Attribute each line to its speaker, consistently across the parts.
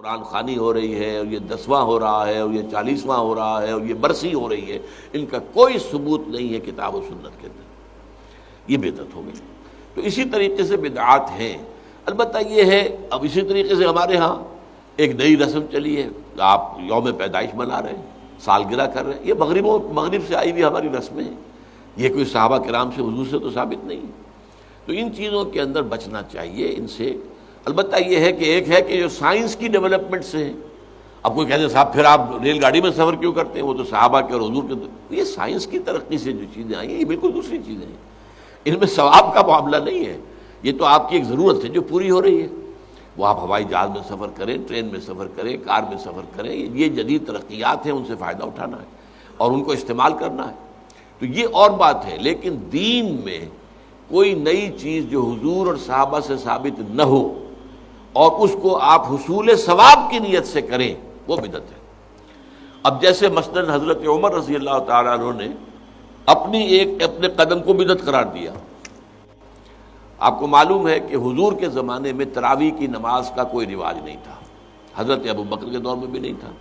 Speaker 1: قرآن خوانی ہو رہی ہے اور یہ 10واں ہو رہا ہے اور یہ 40واں ہو رہا ہے اور یہ برسی ہو رہی ہے، ان کا کوئی ثبوت نہیں ہے کتاب و سنت کے اندر، یہ بدعت ہو گئی۔ تو اسی طریقے سے بدعات ہیں۔ البتہ یہ ہے اب اسی طریقے سے ہمارے ہاں ایک نئی رسم چلی ہے، آپ یوم پیدائش منا رہے ہیں، سالگرہ کر رہے ہیں، یہ مغرب سے آئی ہوئی ہماری رسمیں ہیں، یہ کوئی صحابہ کرام سے حضور سے تو ثابت نہیں ہے۔ تو ان چیزوں کے اندر بچنا چاہیے ان سے۔ البتہ یہ ہے کہ ایک ہے کہ جو سائنس کی ڈیولپمنٹ سے ہے، اب کوئی کہتے ہیں صاحب پھر آپ ریل گاڑی میں سفر کیوں کرتے ہیں، وہ تو صحابہ کے اور حضور کے، یہ سائنس کی ترقی سے جو چیزیں آئی ہیں یہ بالکل دوسری چیزیں ہیں، ان میں ثواب کا معاملہ نہیں ہے، یہ تو آپ کی ایک ضرورت ہے جو پوری ہو رہی ہے۔ وہ آپ ہوائی جہاز میں سفر کریں، ٹرین میں سفر کریں، کار میں سفر کریں، یہ جدید ترقیات ہیں، ان سے فائدہ اٹھانا ہے اور ان کو استعمال کرنا ہے، تو یہ اور بات ہے۔ لیکن دین میں کوئی نئی چیز جو حضور اور صحابہ سے ثابت نہ ہو اور اس کو آپ حصول ثواب کی نیت سے کریں، وہ بدعت ہے۔ اب جیسے مثلاً حضرت عمر رضی اللہ تعالیٰ عنہ نے اپنے قدم کو بدعت قرار دیا۔ آپ کو معلوم ہے کہ حضور کے زمانے میں تراویح کی نماز کا کوئی رواج نہیں تھا، حضرت ابوبکر کے دور میں بھی نہیں تھا،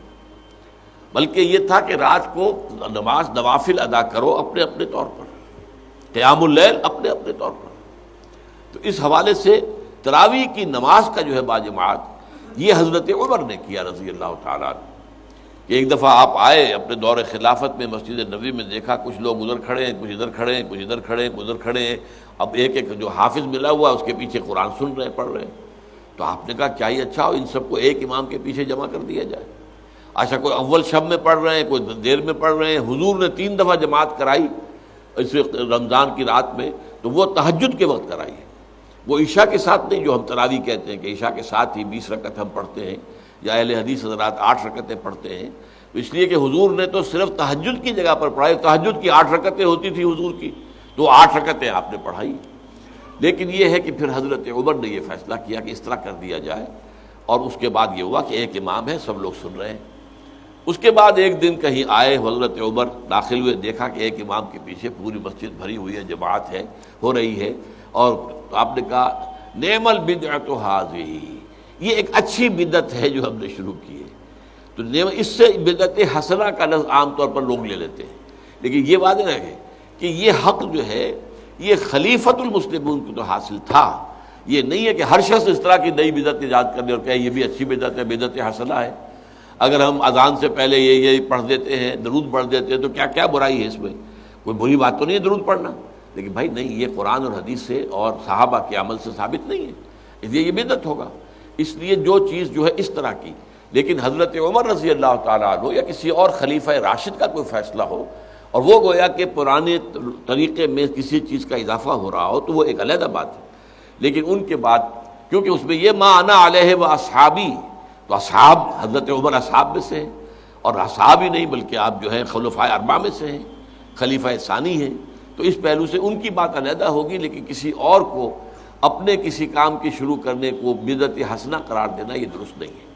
Speaker 1: بلکہ یہ تھا کہ رات کو نماز نوافل ادا کرو اپنے اپنے طور پر، قیام اللیل اپنے اپنے طور پر۔ تو اس حوالے سے تراویح کی نماز کا جو ہے باجماعت یہ حضرت عمر نے کیا رضی اللہ تعالیٰ عنہ، کہ ایک دفعہ آپ آئے اپنے دور خلافت میں مسجد نبوی میں، دیکھا کچھ لوگ ادھر کھڑے ہیں، کچھ ادھر کھڑے ہیں، کچھ ادھر کھڑے ہیں، کچھ ادھر کھڑے ہیں، اب ایک ایک جو حافظ ملا ہوا اس کے پیچھے قرآن سن رہے ہیں، پڑھ رہے ہیں۔ تو آپ نے کہا کیا ہی اچھا ہو ان سب کو ایک امام کے پیچھے جمع کر دیا جائے۔ اچھا کوئی اول شب میں پڑھ رہے ہیں، کوئی دیر میں پڑھ رہے ہیں، حضور نے 3 دفعہ جماعت کرائی اس رمضان کی رات میں، تو وہ تہجد کے وقت کرائی ہے، وہ عشاء کے ساتھ نہیں، جو ہم تراویح کہتے ہیں کہ عشاء کے ساتھ ہی 20 رکعت ہم پڑھتے ہیں، یا اہل حدیث حضرات 8 رکعتیں پڑھتے ہیں، تو اس لیے کہ حضور نے تو صرف تہجد کی جگہ پر پڑھائی، تہجد کی 8 رکعتیں ہوتی تھی حضور کی، تو 8 رکعتیں آپ نے پڑھائی۔ لیکن یہ ہے کہ پھر حضرت عمر نے یہ فیصلہ کیا کہ اس طرح کر دیا جائے، اور اس کے بعد یہ ہوا کہ ایک امام ہے، سب لوگ سن رہے ہیں۔ اس کے بعد ایک دن کہیں آئے حضرت عمر، داخل ہوئے، دیکھا کہ ایک امام کے پیچھے پوری مسجد بھری ہوئی ہے، جماعت ہے، ہو رہی ہے، اور آپ نے کہا نعم البدعۃ ھذہ، یہ ایک اچھی بدعت ہے جو ہم نے شروع کی ہے۔ تو اس سے بدعت حسنہ کا لفظ عام طور پر لوگ لے لیتے ہیں، لیکن یہ واضح رہے کہ یہ حق جو ہے یہ خلیفۃ المسلمین کو تو حاصل تھا، یہ نہیں ہے کہ ہر شخص اس طرح کی نئی بدعت ایجاد کر لے اور کہے یہ بھی اچھی بدعت ہے، بدعت حسنہ ہے۔ اگر ہم اذان سے پہلے یہ پڑھ دیتے ہیں، درود پڑھ دیتے ہیں، تو کیا برائی ہے اس میں؟ کوئی بری بات تو نہیں ہے درود پڑھنا، لیکن بھائی نہیں، یہ قرآن اور حدیث سے اور صحابہ کے عمل سے ثابت نہیں ہے، اس لیے یہ بدعت ہوگا۔ اس لیے جو چیز جو ہے اس طرح کی، لیکن حضرت عمر رضی اللہ تعالیٰ عنہ یا کسی اور خلیفہ راشد کا کوئی فیصلہ ہو اور وہ گویا کہ پرانے طریقے میں کسی چیز کا اضافہ ہو رہا ہو، تو وہ ایک علیحدہ بات ہے۔ لیکن ان کے بعد کیونکہ اس میں یہ ما انا علیہ و اصحابی، تو اصحاب حضرت عمر اصحاب میں سے ہیں، اور اصحاب ہی نہیں بلکہ آپ جو ہیں خلفائے اربعہ میں سے ہیں، خلیفہ ثانی ہیں، تو اس پہلو سے ان کی بات علیحدہ ہوگی، لیکن کسی اور کو اپنے کسی کام کی شروع کرنے کو بدعت حسنہ قرار دینا یہ درست نہیں ہے۔